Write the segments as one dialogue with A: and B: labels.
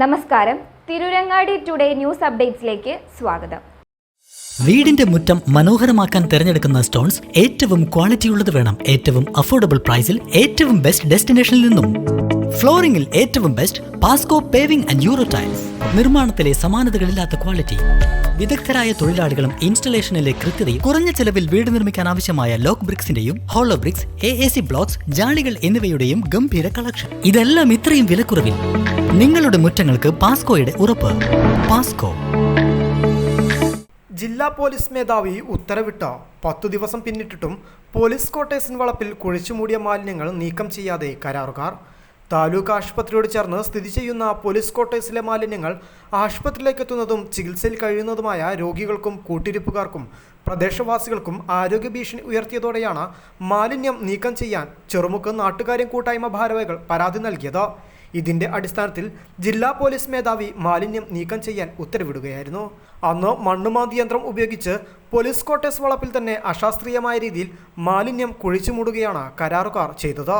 A: നമസ്കാരം, Tirurangadi today news അപ്ഡേറ്റ്സിലേക്ക് സ്വാഗതം.
B: വീടിന്റെ മുറ്റം മനോഹരമാക്കാൻ തിരഞ്ഞെടുക്കുന്ന സ്റ്റോൺസ് ഏറ്റവും ക്വാളിറ്റിയുള്ളത് വേണം. ഏറ്റവും അഫോർഡബിൾ പ്രൈസിൽ ഏറ്റവും ബെസ്റ്റ് ഡെസ്റ്റിനേഷനിൽ നിന്നും. ഫ്ലോറിംഗിൽ ഏറ്റവും best Pasco paving and euro tiles. നിർമ്മാണത്തിലെ സമാനതകളില്ലാത്ത ക്വാളിറ്റി, വിദഗ്ധരായ തൊഴിലാളികളും ഇൻസ്റ്റലേഷനിലെ കൃത്യതയും, കുറഞ്ഞ ചെലവിൽ വീട് നിർമ്മിക്കാൻ ആവശ്യമായ ലോക്ക് ബ്രിക്സിന്റെയും ഹോളോ ബ്രിക്സ്, AAC ബ്ലോക്സ്, ജാളികൾ എന്നിവയുടെയും ഗംഭീര കളക്ഷൻ. ഇതെല്ലാം ഇത്രയും വിലക്കുറവിൽ. നിങ്ങളുടെ മുറ്റങ്ങൾക്ക് പാസ്കോയുടെ ഉറപ്പ്. പാസ്കോ.
C: ജില്ലാ പോലീസ് മേധാവി ഉത്തരവിട്ട 10 ദിവസം പിന്നിട്ടിട്ടും പോലീസ് ക്വാർട്ടേഴ്സിന് വളപ്പിൽ കുഴിച്ചുമൂടിയ മാലിന്യങ്ങൾ നീക്കം ചെയ്യാതെ കരാറുകാർ. താലൂക്ക് ആശുപത്രിയോട് ചേർന്ന് സ്ഥിതി ചെയ്യുന്ന പോലീസ് ക്വാർട്ടേഴ്സിലെ മാലിന്യങ്ങൾ ആശുപത്രിയിലേക്ക് എത്തുന്നതും ചികിത്സയിൽ കഴിയുന്നതുമായ രോഗികൾക്കും കൂട്ടിരിപ്പുകാർക്കും പ്രദേശവാസികൾക്കും ആരോഗ്യ ഭീഷണി ഉയർത്തിയതോടെയാണ് മാലിന്യം നീക്കം ചെയ്യാൻ ചെറുമുക്ക് നാട്ടുകാര്യം കൂട്ടായ്മ ഭാരവാഹികൾ പരാതി നൽകിയത്. ഇതിന്റെ അടിസ്ഥാനത്തിൽ ജില്ലാ പോലീസ് മേധാവി മാലിന്യം നീക്കം ചെയ്യാൻ ഉത്തരവിടുകയായിരുന്നു. അന്ന് മണ്ണുമാന്തി യന്ത്രം ഉപയോഗിച്ച് പോലീസ് ക്വാർട്ടേഴ്സ് വളപ്പിൽ തന്നെ അശാസ്ത്രീയമായ രീതിയിൽ മാലിന്യം കുഴിച്ചുമൂടുകയാണ് കരാറുകാർ ചെയ്തത്.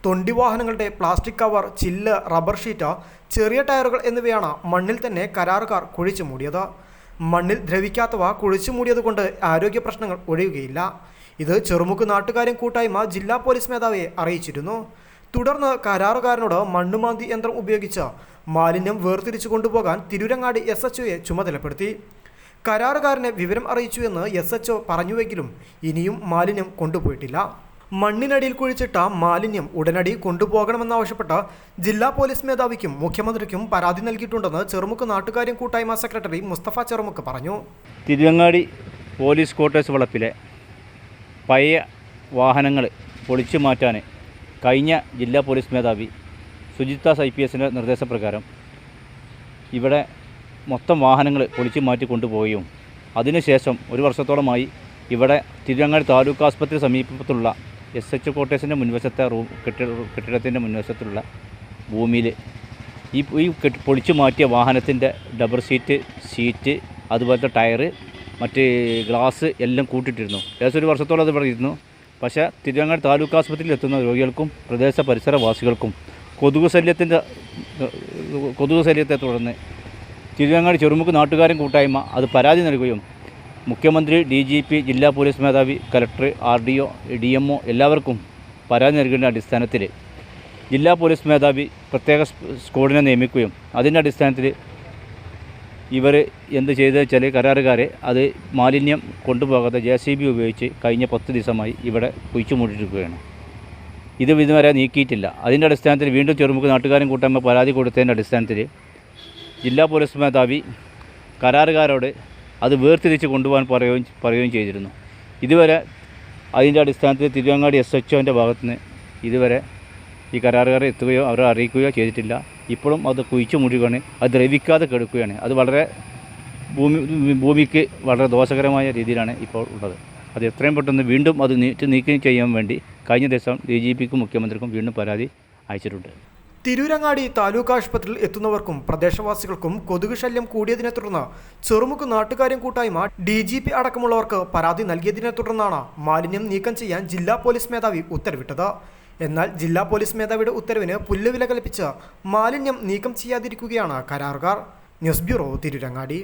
C: തൊണ്ടി വാഹനങ്ങളുടെ പ്ലാസ്റ്റിക് കവർ, ചില്ല്, റബ്ബർ ഷീറ്റ്, ചെറിയ ടയറുകൾ എന്നിവയാണ് മണ്ണിൽ തന്നെ കരാറുകാർ കുഴിച്ചു മൂടിയത്. മണ്ണിൽ ദ്രവിക്കാത്തവ കുഴിച്ചു മൂടിയതുകൊണ്ട് ആരോഗ്യ പ്രശ്നങ്ങൾ ഒഴിയുകയില്ല. ഇത് ചെറുമുക്ക് നാട്ടുകാര്യം കൂട്ടായ്മ ജില്ലാ പോലീസ് മേധാവിയെ അറിയിച്ചിരുന്നു. തുടർന്ന് കരാറുകാരനോട് മണ്ണുമാന്തി യന്ത്രം ഉപയോഗിച്ച് മാലിന്യം വേർതിരിച്ചു കൊണ്ടുപോകാൻ തിരൂരങ്ങാടി SHOയെ ചുമതലപ്പെടുത്തി. കരാറുകാരനെ വിവരം അറിയിച്ചുവെന്ന് SHO പറഞ്ഞുവെങ്കിലും ഇനിയും മാലിന്യം കൊണ്ടുപോയിട്ടില്ല. മണ്ണിനടിയിൽ കുഴിച്ചിട്ട മാലിന്യം ഉടനടി കൊണ്ടുപോകണമെന്നാവശ്യപ്പെട്ട് ജില്ലാ പോലീസ് മേധാവിക്കും മുഖ്യമന്ത്രിക്കും പരാതി നൽകിയിട്ടുണ്ടെന്ന് ചെറുമുക്ക് നാട്ടുകാര്യം കൂട്ടായ്മ സെക്രട്ടറി മുസ്തഫ ചെറുമുക്ക് പറഞ്ഞു.
D: തിരുവങ്ങാടി പോലീസ് ക്വാർട്ടേഴ്സ് വളപ്പിലെ പഴയ വാഹനങ്ങൾ പൊളിച്ചു മാറ്റാൻ കഴിഞ്ഞ ജില്ലാ പോലീസ് മേധാവി സുജിത്താസ് IPSന്റെ നിർദ്ദേശപ്രകാരം ഇവിടെ മൊത്തം വാഹനങ്ങൾ പൊളിച്ചു മാറ്റി കൊണ്ടുപോവുകയും അതിനുശേഷം ഒരു വർഷത്തോളമായി ഇവിടെ തിരുവങ്ങാടി താലൂക്ക് ആസ്പത്രി സമീപത്തുള്ള SHO ക്വാർട്ടേഴ്സിൻ്റെ മുൻവശത്തെ കെട്ടിടത്തിൻ്റെ മുൻവശത്തുള്ള ഭൂമിയിൽ ഈ പൊളിച്ചു മാറ്റിയ വാഹനത്തിൻ്റെ ഡബർ ഷീറ്റ് അതുപോലത്തെ ടയറ്, മറ്റ് ഗ്ലാസ് എല്ലാം കൂട്ടിയിട്ടിരുന്നു. ഏകദേശം ഒരു വർഷത്തോളം അത് ഇവിടെ ഇരുന്നു. പക്ഷേ തിരുവങ്ങാടി താലൂക്ക് ആസ്പത്രിയിൽ എത്തുന്ന രോഗികൾക്കും പ്രദേശ പരിസരവാസികൾക്കും കൊതുക് ശല്യത്തെ തുടർന്ന് തിരുവങ്ങാടി ചെറുമുക്ക് നാട്ടുകാരും കൂട്ടായ്മ അത് പരാതി നൽകുകയും മുഖ്യമന്ത്രി, DGP, ജില്ലാ പോലീസ് മേധാവി, കലക്ടർ, RDO, DMO എല്ലാവർക്കും പരാതി നൽകേണ്ട അടിസ്ഥാനത്തിൽ ജില്ലാ പോലീസ് മേധാവി പ്രത്യേക സ്ക്വാഡിനെ നിയമിക്കുകയും അതിൻ്റെ അടിസ്ഥാനത്തിൽ ഇവർ എന്ത് ചെയ്തെന്ന് വെച്ചാൽ കരാറുകാരെ അത് മാലിന്യം കൊണ്ടുപോകാതെ JCB ഉപയോഗിച്ച് കഴിഞ്ഞ 10 ദിവസമായി ഇവിടെ കുഴിച്ചു മൂടിയിരിക്കുകയാണ്. ഇത് ഇതുവരെ നീക്കിയിട്ടില്ല. അതിൻ്റെ അടിസ്ഥാനത്തിൽ വീണ്ടും ചെറുമുക്ക് നാട്ടുകാരും കൂട്ടായ്മ പരാതി കൊടുത്തതിൻ്റെ അടിസ്ഥാനത്തിൽ ജില്ലാ പോലീസ് മേധാവി കരാറുകാരോട് അത് വേർതിരിച്ച് കൊണ്ടുപോകാൻ പറയുകയും ചെയ്തിരുന്നു. ഇതുവരെ അതിൻ്റെ അടിസ്ഥാനത്തിൽ തിരുവങ്ങാടി SHOൻ്റെ ഭാഗത്തുനിന്ന് ഇതുവരെ ഈ കരാറുകാരെ എത്തുകയോ അവരെ അറിയിക്കുകയോ ചെയ്തിട്ടില്ല. ഇപ്പോഴും അത് കുഴിച്ചു മൂടുകയാണ്, അത് ദ്രവിക്കാതെ കിടക്കുകയാണ്. അത് വളരെ ഭൂമിക്ക് വളരെ ദോഷകരമായ രീതിയിലാണ് ഇപ്പോൾ ഉള്ളത്. അത് എത്രയും പെട്ടെന്ന് വീണ്ടും അത് നീക്കം ചെയ്യാൻ വേണ്ടി കഴിഞ്ഞ ദിവസം DGPക്കും മുഖ്യമന്ത്രിക്കും വീണ്ടും പരാതി അയച്ചിട്ടുണ്ട്.
C: തിരൂരങ്ങാടി താലൂക്ക് ആശുപത്രിയിൽ എത്തുന്നവർക്കും പ്രദേശവാസികൾക്കും കൊതുക് ശല്യം കൂടിയതിനെ തുടർന്ന് ചെറുമുക്ക് നാട്ടുകാര്യം കൂട്ടായ്മ DGP അടക്കമുള്ളവർക്ക് പരാതി നൽകിയതിനെ തുടർന്നാണ് മാലിന്യം നീക്കം ചെയ്യാൻ ജില്ലാ പോലീസ് മേധാവി ഉത്തരവിട്ടത്. എന്നാൽ ജില്ലാ പോലീസ് മേധാവിയുടെ ഉത്തരവിന് പുല്ലുവില കൽപ്പിച്ച് മാലിന്യം നീക്കം ചെയ്യാതിരിക്കുകയാണ് കരാറുകാർ. News bureau, Tirurangadi.